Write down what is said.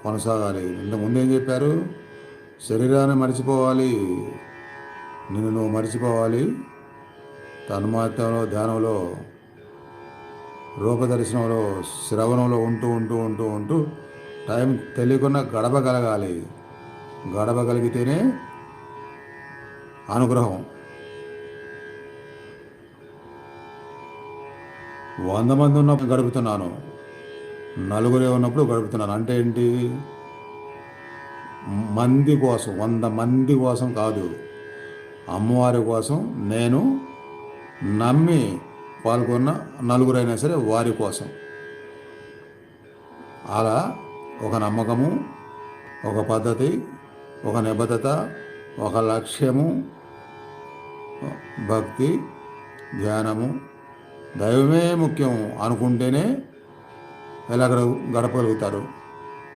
కొనసాగాలి. ఇంతకుముందు ఏం చెప్పారు? శరీరాన్ని మర్చిపోవాలి, నిన్ను నువ్వు మర్చిపోవాలి, తన్మాత్రలో, ధ్యానంలో, రూపదర్శనంలో, శ్రవణంలో ఉంటూ ఉంటూ ఉంటూ ఉంటూ టైం తెలియకుండా గడపగలగాలి. గడపగలిగితేనే అనుగ్రహం. 100 మంది ఉన్నప్పుడు గడుపుతున్నాను, నలుగురే ఉన్నప్పుడు గడుపుతున్నాను. అంటే ఏంటి? మంది కోసం, 100 మంది కోసం కాదు, అమ్మవారి కోసం, నేను నమ్మి పాల్గొన్న నలుగురైనా సరే వారి కోసం. అలా ఒక నమ్మకము, ఒక పద్ధతి, ఒక నిబద్ధత, ఒక లక్ష్యము, భక్తి, ధ్యానము, దైవమే ముఖ్యం అనుకుంటేనే ఎలా గడపగలుగుతారు.